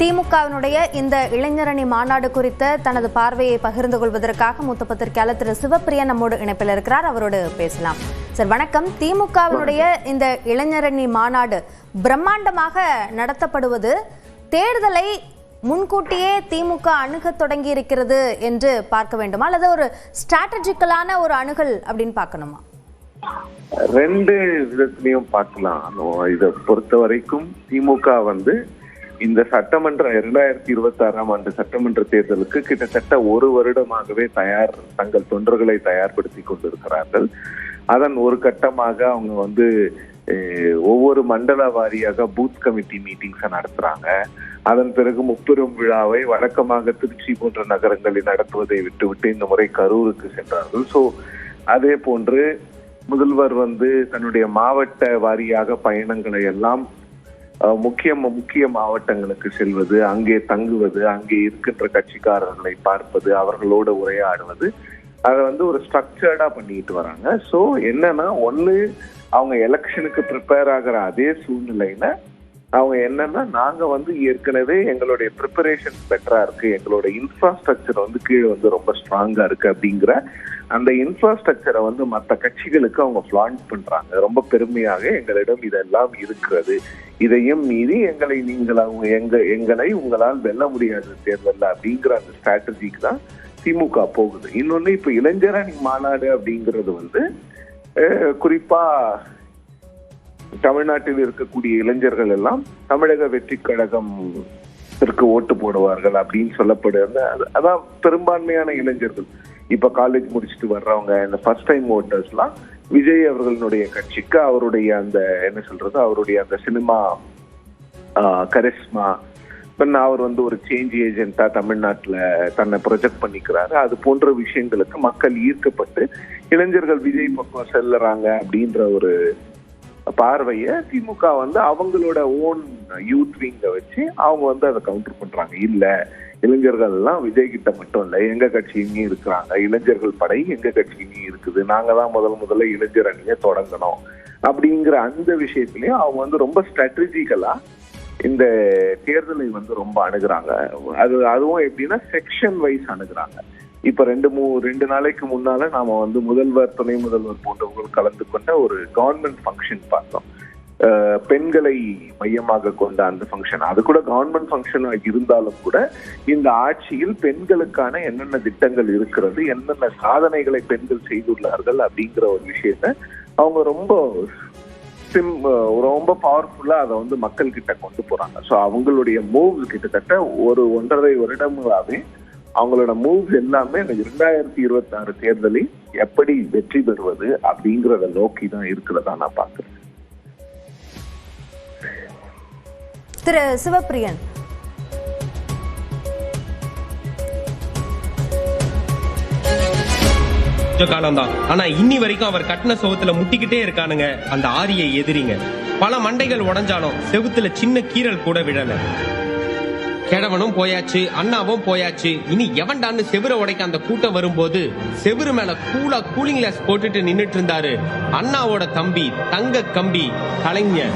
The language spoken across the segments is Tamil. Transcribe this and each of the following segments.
திமுகவினுடைய இந்த இளைஞரணி மாநாடு குறித்த தனது பார்வையை பகிர்ந்து கொள்வதற்காக மூத்த பத்திரிகையாளர் திரு சிவப்பிரியன் நம்மோடு இணைப்பில் இருக்கிறார். அவரோடு பேசலாம். சார் வணக்கம். திமுகவினுடைய இந்த இளைஞரணி மாநாடு பிரம்மாண்டமாக நடத்தப்படுவது தேர்தலை முன்கூட்டியே திமுக அணுக தொடங்கி இருக்கிறது என்று பார்க்க வேண்டுமா, அல்லது ஒரு ஸ்ட்ராட்டஜிக்கலான ஒரு அணுகல் அப்படின்னு பார்க்கணுமா? ரெண்டு விதத்திலையும் பார்க்கலாம். இதை பொறுத்த வரைக்கும் திமுக இந்த சட்டமன்ற 2026ஆம் ஆண்டு சட்டமன்ற தேர்தலுக்கு கிட்டத்தட்ட ஒரு வருடமாகவே தங்கள் தொண்டர்களை தயார்படுத்தி கொண்டிருக்கிறார்கள். அதன் ஒரு கட்டமாக அவங்க ஒவ்வொரு மண்டல வாரியாக பூத் கமிட்டி மீட்டிங்ஸை நடத்துறாங்க. அதன் பிறகு முப்பெரும் விழாவை வழக்கமாக திருச்சி போன்ற நகரங்களில் நடத்துவதை விட்டுவிட்டு இந்த முறை கரூருக்கு சென்றார்கள். ஸோ அதே போன்று முதல்வர் தன்னுடைய மாவட்ட வாரியாக பயணங்களை எல்லாம் முக்கிய மாவட்டங்களுக்கு செல்வது, அங்கே தங்குவது, அங்கே இருக்கின்ற கட்சிக்காரர்களை பார்ப்பது, அவர்களோட உரையாடுவது, அதை ஒரு ஸ்ட்ரக்சர்டா பண்ணிட்டு வராங்க. ஸோ என்னன்னா, ஒண்ணு அவங்க எலெக்ஷனுக்கு ப்ரிப்பேர் ஆகிற அதே சூழ்நிலையில அவங்க நாங்க ஏற்கனவே எங்களுடைய ப்ரிப்பரேஷன் பெட்டரா இருக்கு, எங்களோட இன்ஃப்ராஸ்ட்ரக்சர் கீழே ரொம்ப ஸ்ட்ராங்கா இருக்கு அப்படிங்கிற அந்த இன்ஃப்ராஸ்ட்ரக்சரை மற்ற கட்சிகளுக்கு அவங்க ஃபிளாண்ட் பண்றாங்க. ரொம்ப பெருமையாக எங்களிடம் இதெல்லாம் இருக்கிறது, இதையும் மீறி எங்களை உங்களால் வெல்ல முடியாது தேர்தல் அப்படிங்கிற அந்த ஸ்ட்ராட்டஜிக்கு தான் திமுக போகுது. இன்னொன்னு, இப்ப இளைஞரணி மாநாடு அப்படிங்கிறது குறிப்பா தமிழ்நாட்டில் இருக்கக்கூடிய இளைஞர்கள் எல்லாம் தமிழக வெற்றி கழகம் ஓட்டு போடுவார்கள் அப்படின்னு சொல்லப்படுது. அதான் பெரும்பான்மையான இளைஞர்கள் இப்ப காலேஜ் முடிச்சுட்டு வர்றவங்க, இந்த ஃபர்ஸ்ட் டைம் ஓட்டர்ஸ் எல்லாம் விஜய் அவர்களுடைய கட்சிக்கு அவருடைய அவருடைய அந்த சினிமா கரிஸ்மா, அவர் ஒரு சேஞ்ச் ஏஜென்ட்டா தமிழ்நாட்டுல தன்னை ப்ரொஜெக்ட் பண்ணிக்கிறாரு. அது போன்ற விஷயங்களுக்கு மக்கள் ஈர்க்கப்பட்டு இளைஞர்கள் விஜய் பக்கம் செல்லுறாங்க அப்படின்ற ஒரு பார்வைய திமுக அவங்களோட ஓன் யூத் விங்க வச்சு அவங்க அதை கவுண்டர் பண்றாங்க. இல்ல, இளைஞர்கள் எல்லாம் விஜய் கிட்ட மட்டும் இல்ல, எங்க கட்சியுமே இருக்கிறாங்க, இளைஞர்கள் படை எங்க கட்சியுமே இருக்குது, நாங்க தான் முதல்ல இளைஞர் அணியை தொடங்கணும் அப்படிங்கிற அந்த விஷயத்திலயும் அவங்க ரொம்ப ஸ்ட்ராட்டஜிக்கலா இந்த தேர்தலை ரொம்ப அணுகுறாங்க. அதுவும் எப்படின்னா செக்ஷன் வைஸ் அணுகுறாங்க. இப்ப ரெண்டு நாளைக்கு முன்னால நாம முதல்வர், துணை முதல்வர் போன்றவர்கள் கலந்து கொண்ட ஒரு கவர்மெண்ட் ஃபங்க்ஷன் பார்த்தோம். பெண்களை மையமாக கொண்ட அந்த ஃபங்க்ஷன், அது கூட கவர்மெண்ட் ஃபங்க்ஷனா இருந்தாலும் கூட இந்த ஆட்சியில் பெண்களுக்கான என்னென்ன திட்டங்கள் இருக்கிறது, என்னென்ன சாதனைகளை பெண்கள் செய்துள்ளார்கள் அப்படிங்கிற ஒரு விஷயத்த அவங்க ரொம்ப பவர்ஃபுல்லா அதை மக்கள் கிட்ட கொண்டு போறாங்க. ஸோ அவங்களுடைய மூவ்ஸ் கிட்டத்தட்ட 1.5 வருடங்களாவே அவங்களோட மூவ்ஸ் எல்லாமே 2026 தேர்தலில் எப்படி வெற்றி பெறுவது அப்படிங்கறத நோக்கி தான் இருக்கிறதா நான் பாக்குறேன். திரு சிவப்பிரியன், காலம்தான், ஆனா இன்னி வரைக்கும் அவர் கட்டின சோகத்துல முட்டிக்கிட்டே இருக்கானுங்க அந்த ஆரிய எதிரிங்க. பல மண்டைகள் உடஞ்சாலும் செவுத்துல சின்ன கீரல் கூட விழல. கிழவனும் போயாச்சு, அண்ணாவும் போயாச்சு, இனி எவன்டான்னு செவுர உடைக்க அந்த கூட்டம் வரும்போது செவுரு மேல கூலிங் கிளாஸ் போட்டுட்டு நின்னுட்டு இருந்தாரு அண்ணாவோட தம்பி தங்க கம்பி கலைஞர்.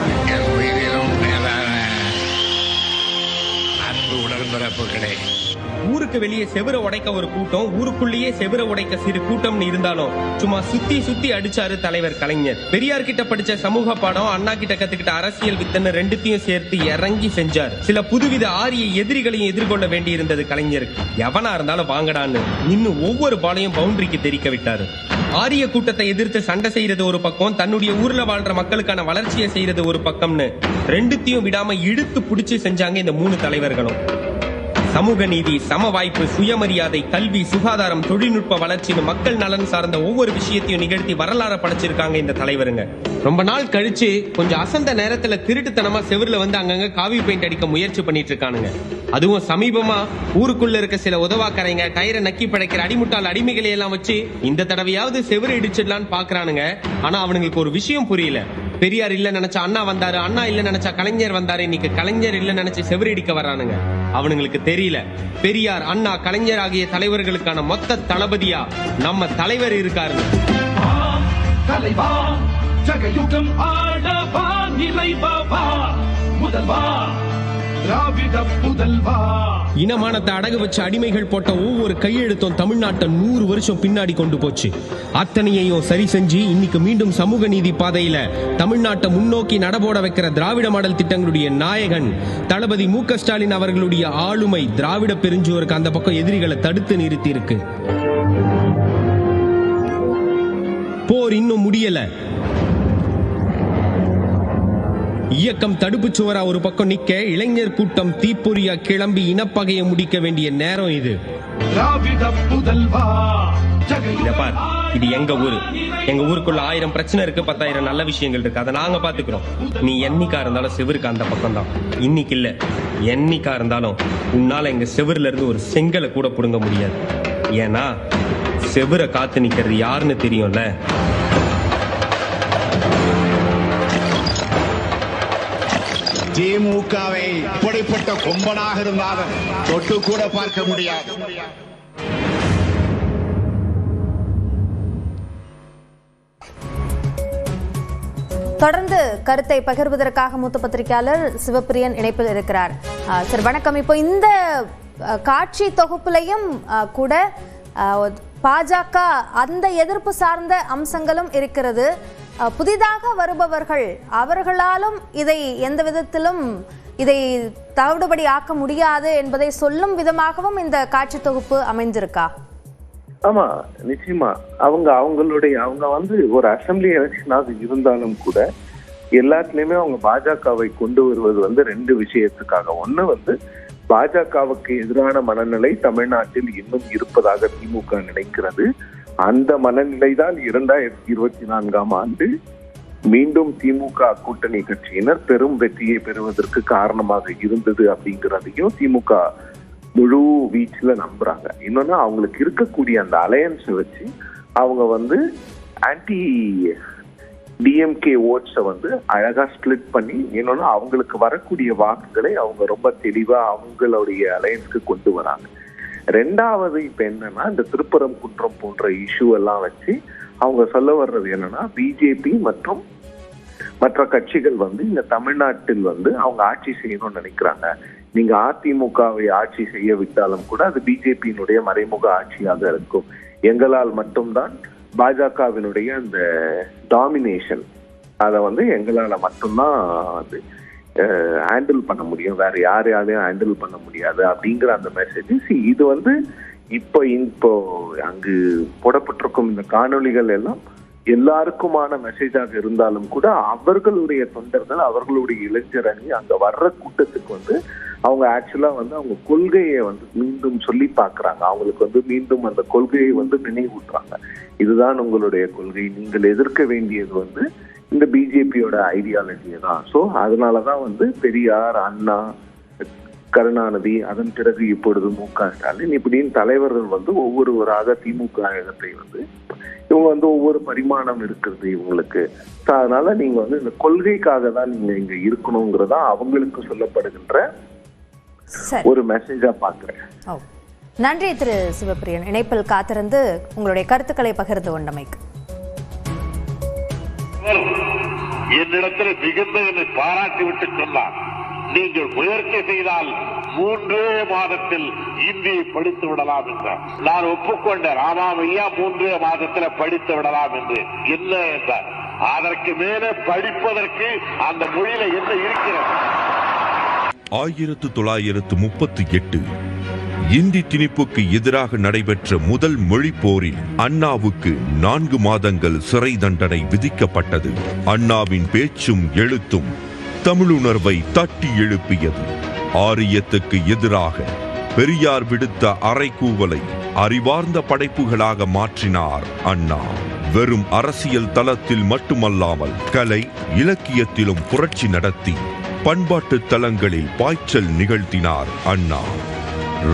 ஊருக்கு வெளியே செவுர உடைக்க ஒரு கூட்டம், ஊருக்குள்ளேயே செவுர உடைக்க சிறு கூட்டம்னு இருந்தாலும் சும்மா சுத்தி அடிச்சாரு தலைவர் கலைஞர். பெரியார் கிட்ட படிச்ச சமூக பாடம், அண்ணா கிட்ட கத்துக்கிட்ட அரசியல் வித்தன்னு ரெண்டுத்தையும் சேர்த்து இறங்கி செஞ்சார். சில புதுவித ஆரிய எதிரிகளையும் எதிர்கொள்ள வேண்டி இருந்தது கலைஞருக்கு. எவனா இருந்தாலும் வாங்கடான்னு இன்னும் ஒவ்வொரு பாலையும் பவுண்டரிக்கு தெரிக்க விட்டாரு. ஆரிய கூட்டத்தை எதிர்த்து சண்டை செய்யறது ஒரு பக்கம், தன்னுடைய ஊர்ல வாழ்ற மக்களுக்கான வளர்ச்சியை செய்யறது ஒரு பக்கம்னு ரெண்டுத்தையும் விடாம இழுத்து புடிச்சு செஞ்சாங்க இந்த 3 தலைவர்களும். சமூக நீதி, சம வாய்ப்பு, சுயமரியாதை, கல்வி, சுகாதாரம், தொழில்நுட்ப வளர்ச்சின்னு மக்கள் நலன் சார்ந்த ஒவ்வொரு விஷயத்தையும் நிகழ்த்தி வரலாறு படைச்சிருக்காங்க இந்த தலைவருங்க. ரொம்ப நாள் கழிச்சு கொஞ்சம் அசந்த நேரத்துல திருட்டுத்தனமா செவுர்ல அங்கங்க காவி பெயிண்ட் அடிக்க முயற்சி பண்ணிட்டு இருக்கானுங்க. அதுவும் சமீபமா ஊருக்குள்ள இருக்க சில உதவாக்கரைங்க, டயரை நக்கி படைக்கிற அடிமுட்டால் அடிமைகளை எல்லாம் வச்சு இந்த தடவையாவது செவுரு இடிச்சிடலான்னு பாக்குறானுங்க. ஆனா அவனுங்களுக்கு ஒரு விஷயம் புரியல. பெரியார் இல்ல நினைச்சா அண்ணா வந்தாரு, அண்ணா இல்ல நினைச்சா கலைஞர் வந்தாரு, இன்னைக்கு கலைஞர் இல்ல நினைச்சு செவுரு இடிக்க வரானுங்க. அவனுங்களுக்கு தெரியல, பெரியார், அண்ணா, கலைஞர் ஆகிய தலைவர்களுக்கான மொத்த தளபதியா நம்ம தலைவர் இருக்காரு. ஜகயுகம் ஆடவா நிலைவா முதல்வா திராவிட இனமானத்தை அடகு வச்சு அடிமைகள் போட்ட ஒவ்வொரு கையெழுத்தும் தமிழ்நாட்டை 100 வருஷம் பின்னாடி கொண்டு போச்சு. அத்தனையையும் சரி செஞ்சு இன்னைக்கு மீண்டும் சமூக நீதி பாதையில தமிழ்நாட்டை முன்னோக்கி நடபோட வைக்கிற திராவிட மாடல் திட்டங்களுடைய நாயகன் தளபதி மு.க. ஸ்டாலின் அவர்களுடைய ஆளுமை திராவிட பெருஞ்சுவருக்கு அந்த பக்கம் எதிரிகளை தடுத்து நிறுத்தி இருக்கு. போர் இன்னும் முடியல. இயக்கம் தடுப்பு சுவரா ஒரு பக்கம் நிக்க, இளைஞர் கூட்டம் தீப்பொறியா கிளம்பி இனப்பகையை முடிக்க வேண்டிய நேரம் இது. இது எங்க ஊரு. எங்க ஊருக்குள்ள 1000 பிரச்சனை இருக்கு, 10,000 நல்ல விஷயங்கள் இருக்கு. அதை நாங்க பாத்துக்கிறோம். நீ என்னைக்கா இருந்தாலும் செவருக்கு அந்த பக்கம் தான். இன்னைக்கு இல்ல, என்னைக்கா இருந்தாலும் உன்னால எங்க செவருல இருந்து ஒரு செங்கலை கூட புடுங்க முடியாது. ஏன்னா செவரை காத்து நிக்கிறது யாருன்னு தெரியும்ல. திமுகவை இப்படிப்பட்ட கொம்பனாக இருந்தாலும் தொட்டு கூட பார்க்க முடியாது. தொடர்ந்து கருத்தை பகிர்வதற்காக மூத்த பத்திரிகையாளர் சிவப்பிரியன் இணைப்பில் இருக்கிறார். சார் வணக்கம். இப்போ இந்த காட்சி தொகுப்புலையும் கூட பாஜக அந்த எதிர்ப்பு சார்ந்த அம்சங்களும் இருக்கிறது. புதிதாக வருபவர்கள் அவர்களாலும் இதை எந்த விதத்திலும் இதை தவிடுபடி ஆக்க முடியாது என்பதை சொல்லும் விதமாகவும் இந்த காட்சி தொகுப்பு அமைஞ்சிருக்கா? ஆமா, நிச்சயமா. அவங்க வந்து ஒரு அசம்பிளி எலெக்ஷனாக இருந்தாலும் கூட எல்லாத்துலயுமே அவங்க பாஜகவை கொண்டு வருவது வந்து 2 விஷயத்துக்காக. ஒண்ணு வந்து பாஜகவுக்கு எதிரான மனநிலை தமிழ்நாட்டில் இன்னும் இருப்பதாக திமுக நினைக்கிறது. அந்த மனநிலை தான் 2024ஆம் ஆண்டு மீண்டும் திமுக கூட்டணி கட்சியினர் பெரும் வெற்றியை பெறுவதற்கு காரணமாக இருந்தது அப்படிங்கிறதையும் திமுக முழு வீச்சுல நம்புறாங்க. இன்னொன்னு, அவங்களுக்கு இருக்கக்கூடிய அந்த அலையன்ஸை வச்சு அவங்க வந்து ஆன்டி டிஎம்கே ஓட்ஸை வந்து அழகா ஸ்பிளிட் பண்ணி, இன்னொன்னு அவங்களுக்கு வரக்கூடிய வாக்குகளை அவங்க ரொம்ப தெளிவா அவங்களுடைய அலையன்ஸ்க்கு கொண்டு வராங்க. 2வது இப்ப என்னன்னா, இந்த திருப்பரம் குற்றம் போன்ற இஷ்யூ எல்லாம் வச்சு அவங்க சொல்ல வர்றது என்னன்னா, பிஜேபி மற்றும் மற்ற கட்சிகள் வந்து இந்த தமிழ்நாட்டில் வந்து அவங்க ஆட்சி செய்யணும்னு நினைக்கிறாங்க. நீங்க அதிமுகவை ஆட்சி செய்ய விட்டாலும் கூட அது பிஜேபியினுடைய மறைமுக ஆட்சியாக இருக்கும். எங்களால் மட்டும்தான் பாஜகவினுடைய அந்த டாமினேஷன் அதை வந்து எங்களால மட்டும்தான் அது ஹேண்டில் பண்ண முடியும், வேற யாரையாலையும் ஹேண்டில் பண்ண முடியாது அப்படிங்கிற அந்த மெசேஜ். இது வந்து இப்போ அங்கு போடப்பட்டிருக்கும் இந்த காணொளிகள் எல்லாம் எல்லாருக்குமான மெசேஜாக இருந்தாலும் கூட அவர்களுடைய தொண்டர்கள், அவர்களுடைய இளைஞர் அணி அங்க வர்ற கூட்டத்துக்கு வந்து அவங்க ஆக்சுவலா வந்து அவங்க கொள்கையை வந்து மீண்டும் சொல்லி பாக்குறாங்க. அவங்களுக்கு வந்து மீண்டும் அந்த கொள்கையை வந்து நினைவூட்டுறாங்க. இதுதான் உங்களுடைய கொள்கை, நீங்கள் எதிர்க்க வேண்டியது வந்து இந்த பிஜேபியோட ஐடியாலஜியை தான். ஸோ அதனாலதான் வந்து பெரியார், அண்ணா, கருணாநிதி, அதன் பிறகு இப்பொழுது மு.க. ஸ்டாலின் இப்படின்னு தலைவர்கள் வந்து ஒவ்வொருவராக திமுக இடத்தை வந்து இவங்க வந்து ஒவ்வொரு பரிமாணம் இருக்கிறது இவங்களுக்கு. அதனால நீங்க வந்து இந்த கொள்கைக்காக தான் நீங்க இங்க இருக்கணுங்கிறதா அவங்களுக்கு சொல்லப்படுகின்ற ஒரு மெசேஜா பாக்குறேன். நன்றி திரு சிவப்பிரியன், இணைப்பில் காத்திருந்து உங்களுடைய கருத்துக்களை பகிர்ந்து கொண்டமைக்கு. என்னிடத்தில் மிகுந்த என்னை பாராட்டி விட்டு சொன்னார், நீங்கள் முயற்சி செய்தால் 3 மாதத்தில் இந்தியை படித்து விடலாம் என்றார். நான் ஒப்புக்கொண்டேன், ஆமாம் ஐயா 3 மாதத்தில் படித்து விடலாம் என்று. என்ன என்றார், அதற்கு மேலே படிப்பதற்கு அந்த மொழியில என்ன இருக்கிறது? 1938 இந்தி திணிப்புக்கு எதிராக நடைபெற்ற முதல் மொழி போரில் அண்ணாவுக்கு 4 மாதங்கள் சிறை தண்டனை விதிக்கப்பட்டது. அண்ணாவின் பேச்சும் எழுத்தும் தமிழுணர்வை தட்டி எழுப்பியது. ஆரியத்துக்கு எதிராக பெரியார் விடுத்த அறைகூவலை அறிவார்ந்த படைப்புகளாக மாற்றினார் அண்ணா. வெறும் அரசியல் தளத்தில் மட்டுமல்லாமல் கலை இலக்கியத்திலும் புரட்சி நடத்தி பண்பாட்டு தலங்களில் பாய்ச்சல் நிகழ்த்தினார் அண்ணா.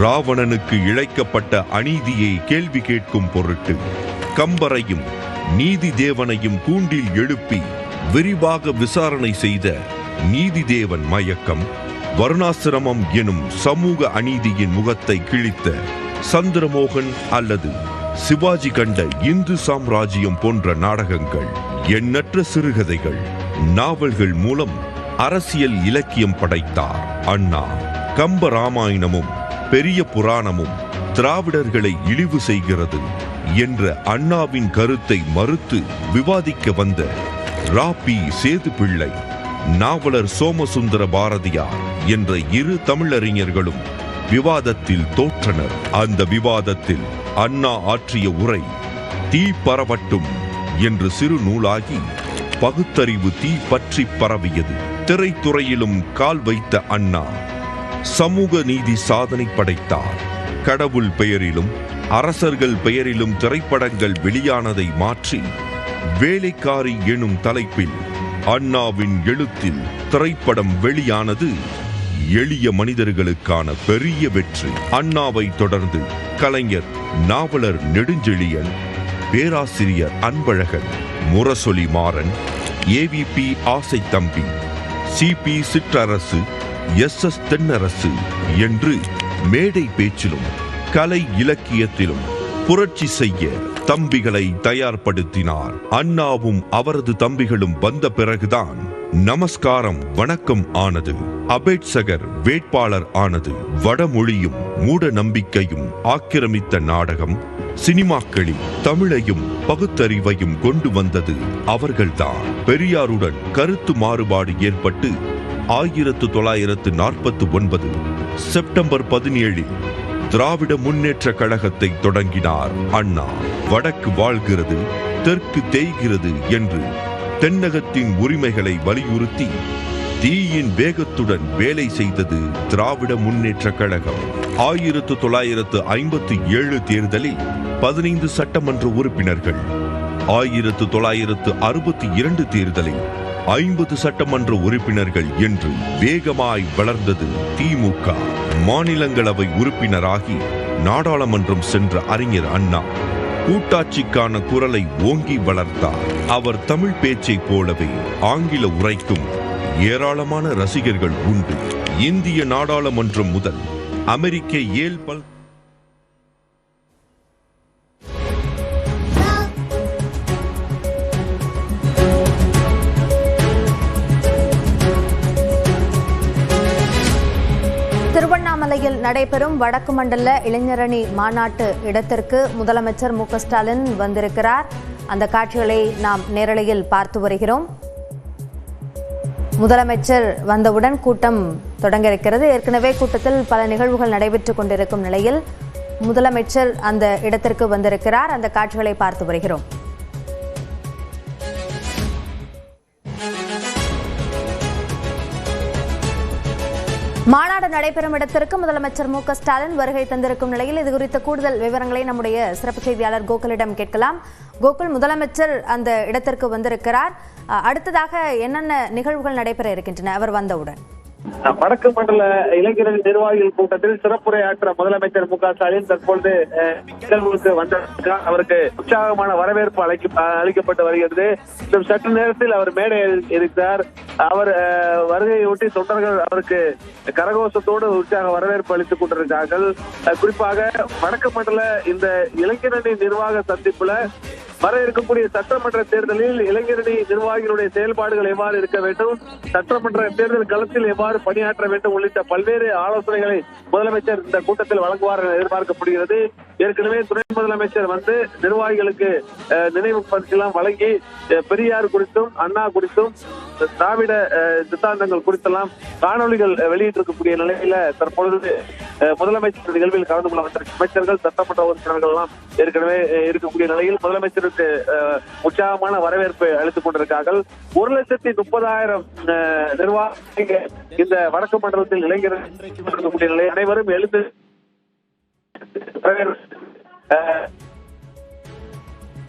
ராவணனுக்கு இழைக்கப்பட்ட அநீதியை கேள்வி கேட்கும் பொருட்டு கம்பரையும் நீதி தேவனையும் கூண்டில் எழுப்பி விரிவாக விசாரணை செய்த நீதிதேவன் மயக்கம், வருணாசிரமம் எனும் சமூக அநீதியின் முகத்தை கிழித்த சந்திரமோகன் அல்லது சிவாஜி கண்ட இந்து சாம்ராஜ்யம் போன்ற நாடகங்கள், எண்ணற்ற சிறுகதைகள், நாவல்கள் மூலம் அரசியல் இலக்கியம் படைத்தார் அண்ணா. கம்ப ராமாயணமும் பெரிய புராணமும் திராவிடர்களை இழிவு செய்கிறது என்ற அண்ணாவின் கருத்தை மறுத்து விவாதிக்க வந்த ரா.பி. சேதுப்பிள்ளை, நாவலர் சோமசுந்தர பாரதியார் என்ற இரு தமிழறிஞர்களும் விவாதத்தில் தோற்றனர். அந்த விவாதத்தில் அண்ணா ஆற்றிய உரை தீ பரவட்டும் என்று சிறு நூலாகி பகுத்தறிவு தீ பற்றி பரவியது. திரைத்துறையிலும் கால் வைத்த அண்ணா சமூக நீதி சாதனை படைத்தார். கடவுள் பெயரிலும் அரசர்கள் பெயரிலும் திரைப்படங்கள் வெளியானதை மாற்றி வேலைக்காரி எனும் தலைப்பில் அண்ணாவின் எழுத்தில் திரைப்படம் வெளியானது எளிய மனிதர்களுக்கான பெரிய வெற்றி. அண்ணாவை தொடர்ந்து கலைஞர், நாவலர் நெடுஞ்செழியன், பேராசிரியர் அன்பழகன், முரசொலி மாறன், ஏவிபி ஆசை தம்பி, சிபி சிற்றரசு, எஸ்.எஸ். தென்னரசு என்று மேடை பேச்சிலும் கலை இலக்கியத்திலும் புரட்சி செய்ய தம்பிகளை தயார்படுத்தினார். அண்ணாவும் அவரது தம்பிகளும் வந்த பிறகுதான் நமஸ்காரம் வணக்கம் ஆனது, அபேட்சகர் வேட்பாளர் ஆனது. வடமொழியும் மூட நம்பிக்கையும் ஆக்கிரமித்த நாடகம் சினிமாக்களில் தமிழையும் பகுத்தறிவையும் கொண்டு வந்தது அவர்கள்தான். பெரியாருடன் கருத்து மாறுபாடு ஏற்பட்டு 1949 செப்டம்பர் 17 திராவிட முன்னேற்ற கழகத்தை தொடங்கினார் அண்ணா. வடக்கு வாழ்கிறது, தெற்கு தேய்கிறது என்று தென்னகத்தின் உரிமைகளை வலியுறுத்தி தீயின் வேகத்துடன் வேலை செய்தது திராவிட முன்னேற்ற கழகம். 1957 தேர்தலில் 15 சட்டமன்ற உறுப்பினர்கள், 1962 தேர்தலில் 50 சட்டமன்ற உறுப்பினர்கள் என்று வேகமாய் வளர்ந்தது திமுக. மாநிலங்களவை உறுப்பினராகி நாடாளுமன்றம் சென்ற அறிஞர் அண்ணா கூட்டாட்சிக்கான குரலை ஓங்கி வளர்த்தார். அவர் தமிழ் பேச்சை போலவே ஆங்கில உரைக்கும் ஏராளமான ரசிகர்கள் உண்டு. இந்திய நாடாளுமன்றம் முதல் அமெரிக்க ஏல் திருவண்ணாமலையில் நடைபெறும் வடக்கு மண்டல இளைஞரணி மாநாட்டு இடத்திற்கு முதலமைச்சர் மு.க. ஸ்டாலின் வந்திருக்கிறார். அந்த காட்சிகளை நாம் நேரலையில் பார்த்து வருகிறோம். முதலமைச்சர் வந்தவுடன் கூட்டம் தொடங்க இருக்கிறது. ஏற்கனவே கூட்டத்தில் பல நிகழ்வுகள் நடைபெற்றுக் கொண்டிருக்கும் நிலையில் முதலமைச்சர் அந்த இடத்திற்கு வந்திருக்கிறார். அந்த காட்சிகளை பார்த்து வருகிறோம். மாநாடு நடைபெறும் இடத்திற்கு முதலமைச்சர் மு.க. ஸ்டாலின் வருகை தந்திருக்கும் நிலையில் இது குறித்த கூடுதல் விவரங்களை நம்முடைய சிறப்பு செய்தியாளர் கோகுலிடம் கேட்கலாம். கோகுல், முதலமைச்சர் அந்த இடத்திற்கு வந்திருக்கிறார். அடுத்ததாக என்னென்ன நிகழ்வுகள் நடைபெற இருக்கின்றன அவர் வந்தவுடன்? வடக்கு மண்டல இளைஞரணி நிர்வாகிகள் கூட்டத்தில் சிறப்புரையாற்ற முதலமைச்சர் மு.க. ஸ்டாலின் தற்பொழுது நிகழ்வுக்கு வந்திருக்கிறார். அவருக்கு உற்சாகமான வரவேற்பு அளிக்கப்பட்டு வருகிறது. இன்னும் சற்று நேரத்தில் அவர் மேடையில் இருக்கிறார். அவர் வருகையொட்டி தொண்டர்கள் அவருக்கு கரகோஷத்தோடு உற்சாக வரவேற்பு அளித்துக் கொண்டிருக்கிறார்கள். குறிப்பாக வடக்கு மண்டல இந்த இளைஞரணி நிர்வாக சந்திப்புல வர இருக்கக்கூடிய சட்டமன்ற தேர்தலில் இளைஞரணி நிர்வாகிகளுடைய செயல்பாடுகள் எவ்வாறு இருக்க வேண்டும், சட்டமன்ற தேர்தல் களத்தில் எவ்வாறு பணியாற்ற வேண்டும் உள்ளிட்ட பல்வேறு ஆலோசனைகளை முதலமைச்சர் இந்த கூட்டத்தில் வழங்குவார் என எதிர்பார்க்கப்படுகிறது. ஏற்கனவே துணை முதலமைச்சர் வந்து நிர்வாகிகளுக்கு நினைவு பரிசெல்லாம் வழங்கி பெரியார் குறித்தும் அண்ணா குறித்தும் திராவிட சித்தாந்தங்கள் குறித்தெல்லாம் காணொலிகள் வெளியிட்டிருக்கக்கூடிய நிலையில தற்பொழுது முதலமைச்சர் நிகழ்வில் கலந்து கொள்ள வந்த அமைச்சர்கள், சட்டமன்ற உறுப்பினர்கள் எல்லாம் ஏற்கனவே இருக்கக்கூடிய நிலையில் முதலமைச்சருக்கு உற்சாகமான வரவேற்பை அளித்துக் கொண்டிருக்கிறார்கள். 1,30,000 நிர்வாகிகள் இந்த வடக்கு மண்டலத்தில் இளைஞர்கள் நிலை அனைவரும் எழுந்து